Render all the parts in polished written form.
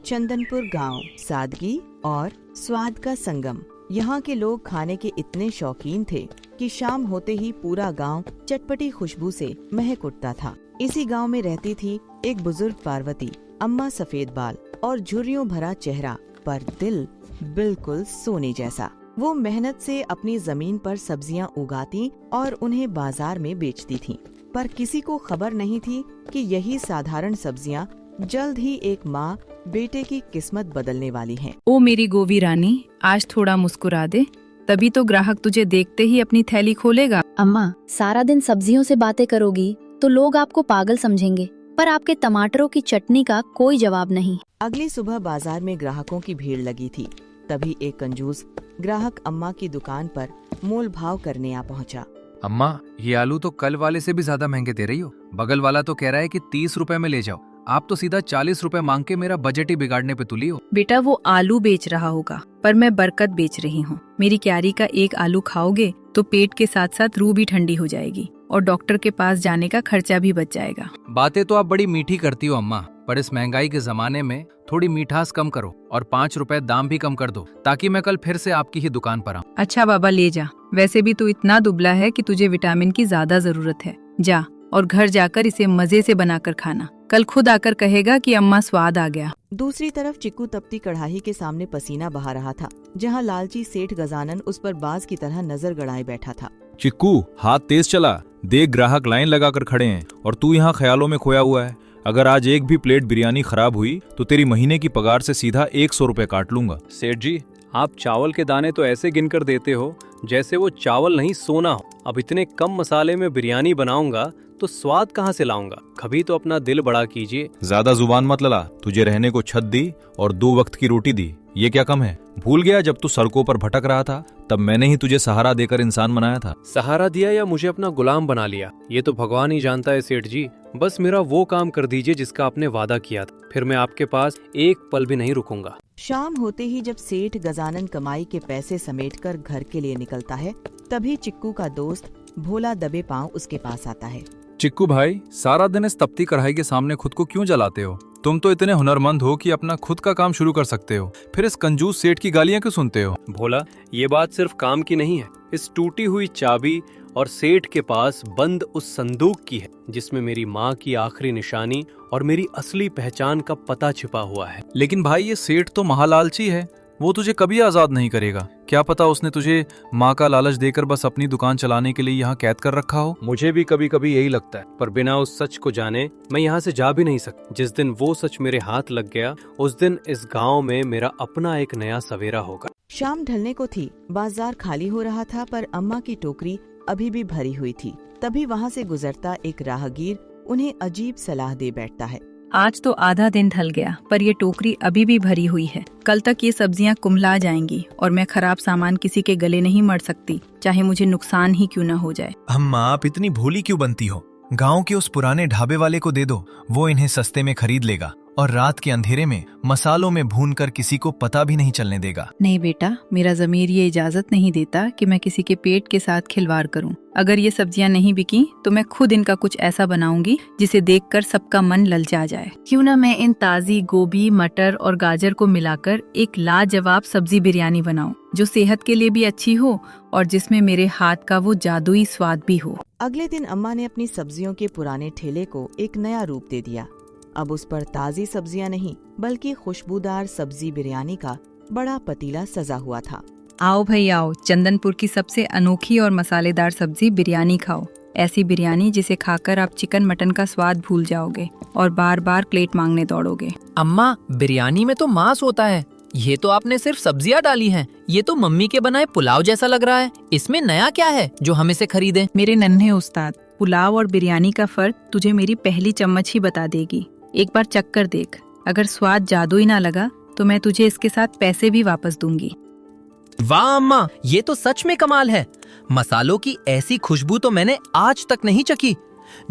चंदनपुर गांव सादगी और स्वाद का संगम। यहाँ के लोग खाने के इतने शौकीन थे कि शाम होते ही पूरा गांव चटपटी खुशबू से महक उठता था। इसी गांव में रहती थी एक बुजुर्ग पार्वती, अम्मा सफेद बाल और झुर्रियों भरा चेहरा, पर दिल बिल्कुल सोने जैसा। वो मेहनत से अपनी जमीन पर सब्जियां उगाती और उन्हें बाजार में बेचती थीं। पर किसी को खबर नहीं थी कि यही साधारण सब्जियां जल्द ही एक माँ बेटे की किस्मत बदलने वाली हैं। ओ मेरी गोवी रानी, आज थोड़ा मुस्कुरा दे, तभी तो ग्राहक तुझे देखते ही अपनी थैली खोलेगा। अम्मा, सारा दिन सब्जियों से बातें करोगी तो लोग आपको पागल समझेंगे, पर आपके टमाटरों की चटनी का कोई जवाब नहीं। अगली सुबह बाजार में ग्राहकों की भीड़ लगी थी। तभी एक कंजूस ग्राहक अम्मा की दुकान पर मोल भाव करने आ पहुंचा। अम्मा, ये आलू तो कल वाले से भी ज्यादा महंगे दे रही हो। बगल वाला तो कह रहा है कि 30 रुपए में ले जाओ, आप तो सीधा 40 रुपए मांग के मेरा बजट ही बिगाड़ने पे तुली हो। बेटा, वो आलू बेच रहा होगा, पर मैं बरकत बेच रही हूँ। मेरी क्यारी का एक आलू खाओगे तो पेट के साथ साथ रूह भी ठंडी हो जाएगी और डॉक्टर के पास जाने का खर्चा भी बच जाएगा। बातें तो आप बड़ी मीठी करती हो अम्मा, पर इस महंगाई के जमाने में थोड़ी मिठास कम करो और 5 रुपए दाम भी कम कर दो, ताकि मैं कल फिर से आपकी ही दुकान पर आऊँ। अच्छा बाबा, ले जा। वैसे भी तू इतना दुबला है कि तुझे विटामिन की ज्यादा जरूरत है। जा और घर जाकर इसे मजे से बनाकर खाना। कल खुद आकर कहेगा कि अम्मा स्वाद आ गया। दूसरी तरफ चिक्कू तपती कढ़ाई के सामने पसीना बहा रहा था, जहाँ लालची सेठ गजानन उस पर बाज की तरह नजर गड़ाए बैठा था। चिक्कू, हाथ तेज चला, देख ग्राहक लाइन लगाकर खड़े हैं और तू यहाँ ख्यालों में खोया हुआ है। अगर आज एक भी प्लेट बिरयानी खराब हुई तो तेरी महीने की पगार से सीधा 100 रुपए काट लूंगा। सेठ जी, आप चावल के दाने तो ऐसे गिनकर देते हो जैसे वो चावल नहीं सोना हो। अब इतने कम मसाले में बिरयानी बनाऊंगा तो स्वाद कहाँ से लाऊंगा? कभी तो अपना दिल बड़ा कीजिए। ज्यादा जुबान मत लड़ा। तुझे रहने को छत दी और 2 वक्त की रोटी दी, ये क्या कम है? भूल गया जब तू सड़कों पर भटक रहा था तब मैंने ही तुझे सहारा देकर इंसान बनाया था। सहारा दिया या मुझे अपना गुलाम बना लिया, ये तो भगवान ही जानता है सेठ जी। बस मेरा वो काम कर दीजिए जिसका आपने वादा किया था, फिर मैं आपके पास एक पल भी नहीं रुकूंगा। शाम होते ही जब सेठ गजानन कमाई के पैसे समेटकर घर के लिए निकलता है, तभी चिक्कू का दोस्त भोला दबे पांव उसके पास आता है। चिक्कू भाई, सारा दिन इस तपती कढ़ाई के सामने खुद को क्यों जलाते हो? तुम तो इतने हुनरमंद हो कि अपना खुद का काम शुरू कर सकते हो, फिर इस कंजूस सेठ की गालियां क्यों सुनते हो? भोला, ये बात सिर्फ काम की नहीं है। इस टूटी हुई चाबी और सेठ के पास बंद उस संदूक की है जिसमें मेरी माँ की आखिरी निशानी और मेरी असली पहचान का पता छिपा हुआ है। लेकिन भाई, ये सेठ तो महालालची है, वो तुझे कभी आजाद नहीं करेगा। क्या पता उसने तुझे माँ का लालच देकर बस अपनी दुकान चलाने के लिए यहाँ कैद कर रखा हो। मुझे भी कभी कभी यही लगता है, पर बिना उस सच को जाने मैं यहाँ से जा भी नहीं सकता। जिस दिन वो सच मेरे हाथ लग गया, उस दिन इस गांव में मेरा अपना एक नया सवेरा होगा। शाम ढलने को थी, बाजार खाली हो रहा था, पर अम्मा की टोकरी अभी भी भरी हुई थी। तभी वहाँ से गुजरता एक राहगीर उन्हें अजीब सलाह दे बैठता है। आज तो आधा दिन ढल गया, पर ये टोकरी अभी भी भरी हुई है। कल तक ये सब्जियां कुम्हला जाएंगी और मैं खराब सामान किसी के गले नहीं मर सकती, चाहे मुझे नुकसान ही क्यों न हो जाए। अम्मा, आप इतनी भोली क्यों बनती हो? गांव के उस पुराने ढाबे वाले को दे दो, वो इन्हें सस्ते में खरीद लेगा और रात के अंधेरे में मसालों में भूनकर किसी को पता भी नहीं चलने देगा। नहीं बेटा, मेरा ज़मीर ये इजाजत नहीं देता कि मैं किसी के पेट के साथ खिलवाड़ करूं। अगर ये सब्जियां नहीं बिकी तो मैं खुद इनका कुछ ऐसा बनाऊंगी जिसे देखकर सबका मन ललचा जाए। क्यों ना मैं इन ताज़ी गोभी, मटर और गाजर को मिलाकर एक लाजवाब सब्जी बिरयानी बनाऊं, जो सेहत के लिए भी अच्छी हो और जिसमें मेरे हाथ का वो जादुई स्वाद भी हो। अगले दिन अम्मा ने अपनी सब्जियों के पुराने ठेले को एक नया रूप दे दिया। अब उस पर ताज़ी सब्जियां नहीं, बल्कि खुशबूदार सब्जी बिरयानी का बड़ा पतीला सजा हुआ था। आओ भाई आओ, चंदनपुर की सबसे अनोखी और मसालेदार सब्जी बिरयानी खाओ। ऐसी बिरयानी जिसे खाकर आप चिकन मटन का स्वाद भूल जाओगे और बार बार प्लेट मांगने दौड़ोगे। अम्मा, बिरयानी में तो मांस होता है, ये तो आपने सिर्फ सब्जियां डाली हैं। ये तो मम्मी के बनाए पुलाव जैसा लग रहा है। इसमें नया क्या है जो हम इसे खरीदें? मेरे नन्हे उस्ताद, पुलाव और बिरयानी का फर्क तुझे मेरी पहली चम्मच ही बता देगी। एक बार चख कर देख, अगर स्वाद जादुई ना लगा तो मैं तुझे इसके साथ पैसे भी वापस दूंगी। वाह अम्मा, ये तो सच में कमाल है। मसालों की ऐसी खुशबू तो मैंने आज तक नहीं चखी।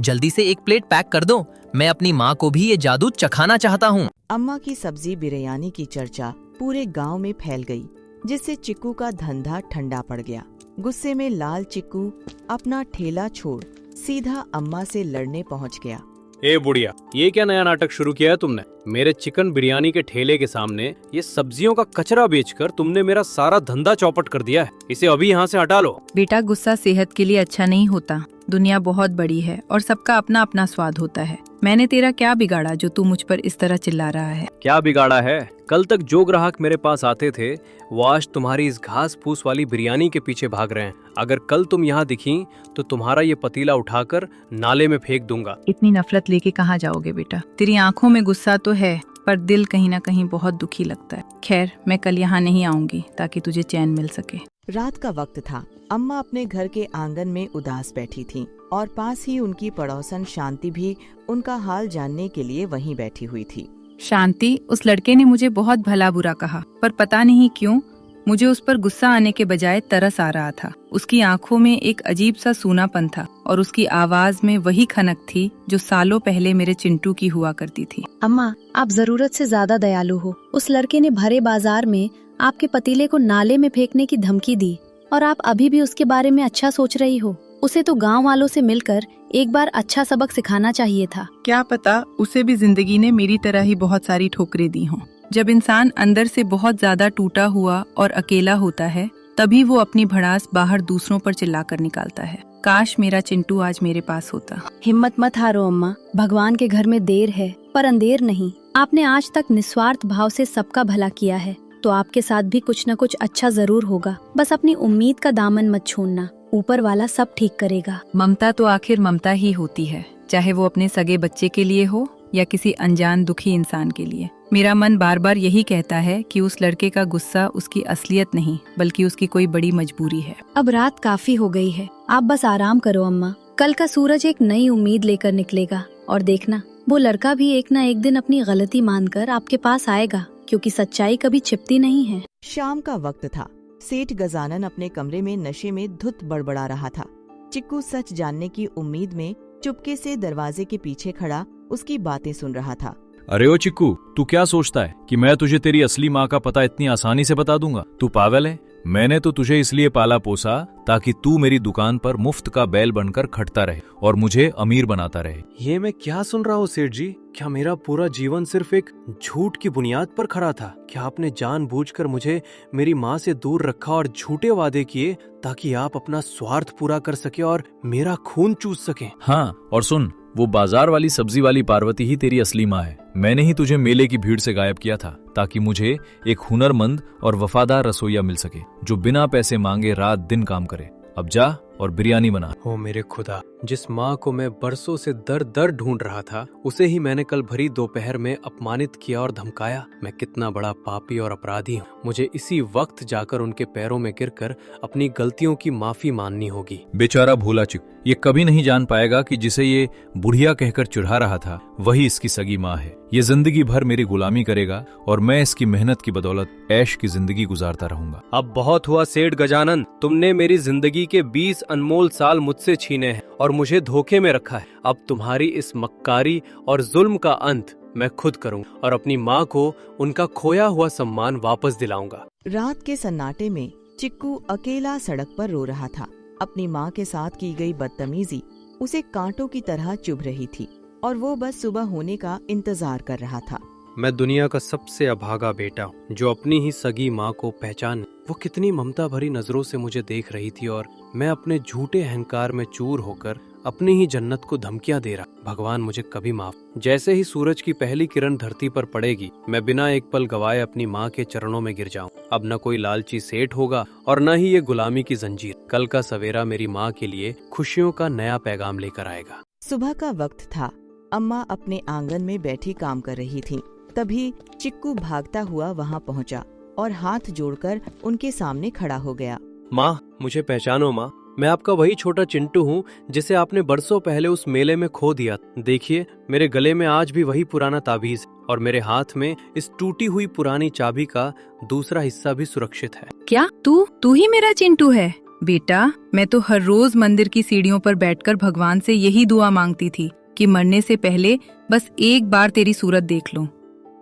जल्दी से एक प्लेट पैक कर दो, मैं अपनी माँ को भी ये जादू चखाना चाहता हूँ। अम्मा की सब्जी बिरयानी की चर्चा पूरे गांव में फैल गई, जिससे चिक्कू का धंधा ठंडा पड़ गया। गुस्से में लाल चिक्कू अपना ठेला छोड़ सीधा अम्मा से लड़ने पहुंच गया। ए बुढ़िया, ये क्या नया नाटक शुरू किया है तुमने? मेरे चिकन बिरयानी के ठेले के सामने ये सब्जियों का कचरा बेचकर तुमने मेरा सारा धंधा चौपट कर दिया है। इसे अभी यहाँ से हटा लो। बेटा, गुस्सा सेहत के लिए अच्छा नहीं होता। दुनिया बहुत बड़ी है और सबका अपना अपना स्वाद होता है। मैंने तेरा क्या बिगाड़ा जो तू मुझ पर इस तरह चिल्ला रहा है? क्या बिगाड़ा है? कल तक जो ग्राहक मेरे पास आते थे वो आज तुम्हारी इस घास फूस वाली बिरयानी के पीछे भाग रहे हैं। अगर कल तुम यहाँ दिखी तो तुम्हारा ये पतीला उठाकर नाले में फेंक दूंगा। इतनी नफरत लेके कहाँ जाओगे बेटा? तेरी आंखों में गुस्सा तो है पर दिल कहीं ना कहीं बहुत दुखी लगता है। खैर, मैं कल यहाँ नहीं आऊंगी ताकि तुझे चैन मिल सके। रात का वक्त था। अम्मा अपने घर के आंगन में उदास बैठी थीं और पास ही उनकी पड़ोसन शांति भी उनका हाल जानने के लिए वहीं बैठी हुई थी। शांति, उस लड़के ने मुझे बहुत भला बुरा कहा, पर पता नहीं क्यों मुझे उस पर गुस्सा आने के बजाय तरस आ रहा था। उसकी आंखों में एक अजीब सा सूनापन था और उसकी आवाज में वही खनक थी जो सालों पहले मेरे चिंटू की हुआ करती थी। अम्मा, आप जरूरत से ज्यादा दयालु हो। उस लड़के ने भरे बाजार में आपके पतीले को नाले में फेंकने की धमकी दी और आप अभी भी उसके बारे में अच्छा सोच रही हो। उसे तो गांव वालों से मिलकर एक बार अच्छा सबक सिखाना चाहिए था। क्या पता उसे भी जिंदगी ने मेरी तरह ही बहुत सारी ठोकरें दी हों। जब इंसान अंदर से बहुत ज्यादा टूटा हुआ और अकेला होता है तभी वो अपनी भड़ास बाहर दूसरों पर चिल्लाकर निकालता है। काश मेरा चिंटू आज मेरे पास होता। हिम्मत मत हारो अम्मा, भगवान के घर में देर है पर अंधेर नहीं। आपने आज तक निस्वार्थ भाव से सबका भला किया है तो आपके साथ भी कुछ न कुछ अच्छा जरूर होगा। बस अपनी उम्मीद का दामन मत छोड़ना, ऊपर वाला सब ठीक करेगा। ममता तो आखिर ममता ही होती है, चाहे वो अपने सगे बच्चे के लिए हो या किसी अनजान दुखी इंसान के लिए। मेरा मन बार बार यही कहता है कि उस लड़के का गुस्सा उसकी असलियत नहीं बल्कि उसकी कोई बड़ी मजबूरी है। अब रात काफी हो गई है, आप बस आराम करो अम्मा। कल का सूरज एक नई उम्मीद लेकर निकलेगा और देखना वो लड़का भी एक न एक दिन अपनी गलती मानकर आपके पास आएगा, क्योंकि सच्चाई कभी छिपती नहीं है। शाम का वक्त था। सेठ गजानन अपने कमरे में नशे में धुत बड़बड़ा रहा था। चिक्कू सच जानने की उम्मीद में चुपके से दरवाजे के पीछे खड़ा उसकी बातें सुन रहा था। अरे ओ चिक्कू, तू क्या सोचता है कि मैं तुझे तेरी असली माँ का पता इतनी आसानी से बता दूंगा? तू पागल है। मैंने तो तुझे इसलिए पाला पोसा ताकि तू मेरी दुकान पर मुफ्त का बैल बनकर खटता रहे और मुझे अमीर बनाता रहे। ये मैं क्या सुन रहा हूँ सेठ जी? क्या मेरा पूरा जीवन सिर्फ एक झूठ की बुनियाद पर खड़ा था? क्या आपने जानबूझकर मुझे मेरी माँ से दूर रखा और झूठे वादे किए ताकि आप अपना स्वार्थ पूरा कर सके और मेरा खून चूस सके? हाँ, और सुन, वो बाजार वाली सब्जी वाली पार्वती ही तेरी असली माँ है। मैंने ही तुझे मेले की भीड़ से गायब किया था ताकि मुझे एक हुनरमंद और वफादार रसोइया मिल सके जो बिना पैसे मांगे रात दिन काम करे। अब जा और बिरयानी बना। ओ मेरे खुदा, जिस माँ को मैं बरसों से दर दर ढूंढ रहा था उसे ही मैंने कल भरी दोपहर में अपमानित किया और धमकाया। मैं कितना बड़ा पापी और अपराधी हूँ। मुझे इसी वक्त जाकर उनके पैरों में गिरकर अपनी गलतियों की माफी माननी होगी। बेचारा भोला चिक, ये कभी नहीं जान पाएगा कि जिसे ये बुढ़िया कहकर चिढ़ा रहा था वही इसकी सगी माँ है। ये जिंदगी भर मेरी गुलामी करेगा और मैं इसकी मेहनत की बदौलत ऐश की जिंदगी गुजारता रहूंगा। अब बहुत हुआ सेठ गजानन, तुमने मेरी जिंदगी के 20 अनमोल साल मुझसे छीने हैं और मुझे धोखे में रखा है। अब तुम्हारी इस मक्कारी और जुल्म का अंत मैं खुद करूंगा और अपनी माँ को उनका खोया हुआ सम्मान वापस दिलाऊंगा। रात के सन्नाटे में चिक्कू अकेला सड़क पर रो रहा था। अपनी माँ के साथ की गई बदतमीजी उसे कांटों की तरह चुभ रही थी और वो बस सुबह होने का इंतजार कर रहा था। मैं दुनिया का सबसे अभागा बेटा हूँ जो अपनी ही सगी माँ को पहचान। वो कितनी ममता भरी नजरों से मुझे देख रही थी और मैं अपने झूठे अहंकार में चूर होकर अपनी ही जन्नत को धमकियां दे रहा। भगवान मुझे कभी माफ। जैसे ही सूरज की पहली किरण धरती पर पड़ेगी मैं बिना एक पल गवाए अपनी माँ के चरणों में गिर जाऊं। अब न कोई लालची सेठ होगा और न ही ये गुलामी की जंजीर। कल का सवेरा मेरी माँ के लिए खुशियों का नया पैगाम लेकर आएगा। सुबह का वक्त था। अम्मा अपने आंगन में बैठी काम कर रही थीं। तभी चिक्कू भागता हुआ वहां पहुंचा और हाथ जोड़कर उनके सामने खड़ा हो गया। माँ, मुझे पहचानो माँ, मैं आपका वही छोटा चिंटू हूँ जिसे आपने बरसों पहले उस मेले में खो दिया। देखिए, मेरे गले में आज भी वही पुराना ताबीज और मेरे हाथ में इस टूटी हुई पुरानी चाबी का दूसरा हिस्सा भी सुरक्षित है। क्या तू ही मेरा चिंटू है? बेटा, मैं तो हर रोज मंदिर की सीढ़ियों पर बैठकर भगवान से यही दुआ मांगती थी कि मरने से पहले बस एक बार तेरी सूरत देख लूं।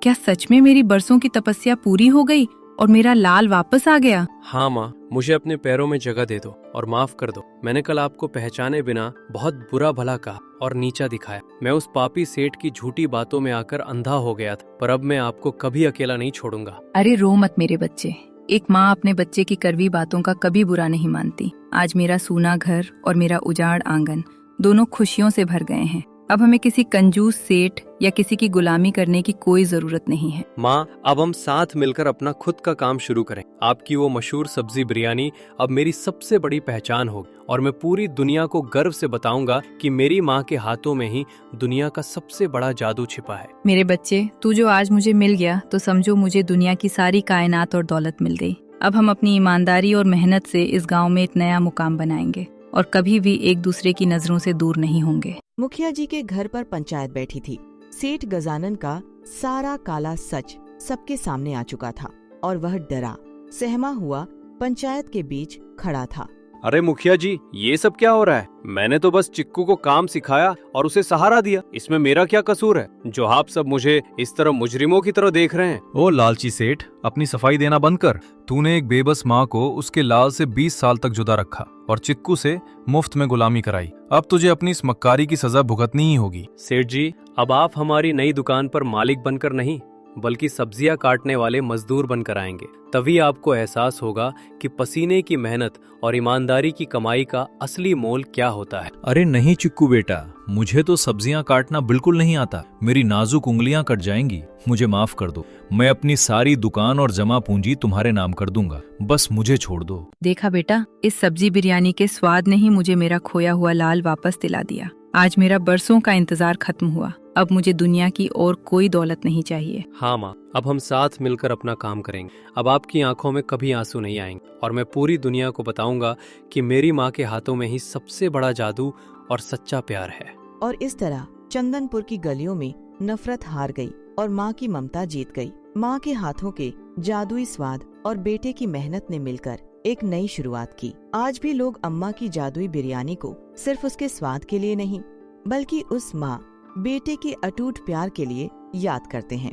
क्या सच में मेरी बरसों की तपस्या पूरी हो गई और मेरा लाल वापस आ गया। हाँ माँ, मुझे अपने पैरों में जगह दे दो और माफ कर दो। मैंने कल आपको पहचाने बिना बहुत बुरा भला कहा और नीचा दिखाया। मैं उस पापी सेठ की झूठी बातों में आकर अंधा हो गया था, पर अब मैं आपको कभी अकेला नहीं छोड़ूंगा। अरे रो मत मेरे बच्चे, एक माँ अपने बच्चे की कड़वी बातों का कभी बुरा नहीं मानती। आज मेरा सूना घर और मेरा उजाड़ आंगन दोनों खुशियों से भर गए हैं। अब हमें किसी कंजूस सेठ या किसी की गुलामी करने की कोई जरूरत नहीं है। माँ, अब हम साथ मिलकर अपना खुद का काम शुरू करें। आपकी वो मशहूर सब्जी बिरयानी अब मेरी सबसे बड़ी पहचान होगी और मैं पूरी दुनिया को गर्व से बताऊंगा कि मेरी माँ के हाथों में ही दुनिया का सबसे बड़ा जादू छिपा है। मेरे बच्चे, तू जो आज मुझे मिल गया तो समझो मुझे दुनिया की सारी कायनात और दौलत मिल गई। अब हम अपनी ईमानदारी और मेहनत से इस गाँव में एक नया मुकाम बनाएंगे और कभी भी एक दूसरे की नजरों से दूर नहीं होंगे। मुखिया जी के घर पर पंचायत बैठी थी। सेठ गजानन का सारा काला सच सबके सामने आ चुका था और वह डरा सहमा हुआ पंचायत के बीच खड़ा था। अरे मुखिया जी, ये सब क्या हो रहा है? मैंने तो बस चिक्कू को काम सिखाया और उसे सहारा दिया। इसमें मेरा क्या कसूर है जो आप सब मुझे इस तरह मुजरिमों की तरह देख रहे हैं? ओ लालची सेठ, अपनी सफाई देना बंद कर। तूने एक बेबस माँ को उसके लाल से 20 साल तक जुदा रखा और चिक्कू से मुफ्त में गुलामी कराई। अब तुझे अपनी इस मक्कारी की सजा भुगतनी ही होगी। सेठ जी, अब आप हमारी नई दुकान पर मालिक बनकर नहीं बल्कि सब्जियां काटने वाले मजदूर बनकर आएंगे। तभी आपको एहसास होगा कि पसीने की मेहनत और ईमानदारी की कमाई का असली मोल क्या होता है। अरे नहीं चिक्कू बेटा, मुझे तो सब्जियां काटना बिल्कुल नहीं आता। मेरी नाजुक उंगलियां कट जाएंगी। मुझे माफ कर दो। मैं अपनी सारी दुकान और जमा पूंजी तुम्हारे नाम कर दूंगा। बस मुझे छोड़ दो। देखा बेटा, इस सब्जी बिरयानी के स्वाद ने ही मुझे मेरा खोया हुआ लाल वापस दिला दिया। आज मेरा बरसों का इंतजार खत्म हुआ। अब मुझे दुनिया की और कोई दौलत नहीं चाहिए। हाँ माँ, अब हम साथ मिलकर अपना काम करेंगे। अब आपकी आंखों में कभी आंसू नहीं आएंगे और मैं पूरी दुनिया को बताऊंगा कि मेरी माँ के हाथों में ही सबसे बड़ा जादू और सच्चा प्यार है। और इस तरह चंदनपुर की गलियों में नफरत हार गई और माँ की ममता जीत गई। माँ के हाथों के जादुई स्वाद और बेटे की मेहनत ने मिलकर एक नई शुरुआत की। आज भी लोग अम्मा की जादुई बिरयानी को सिर्फ उसके स्वाद के लिए नहीं बल्कि उस माँ बेटे के अटूट प्यार के लिए याद करते हैं।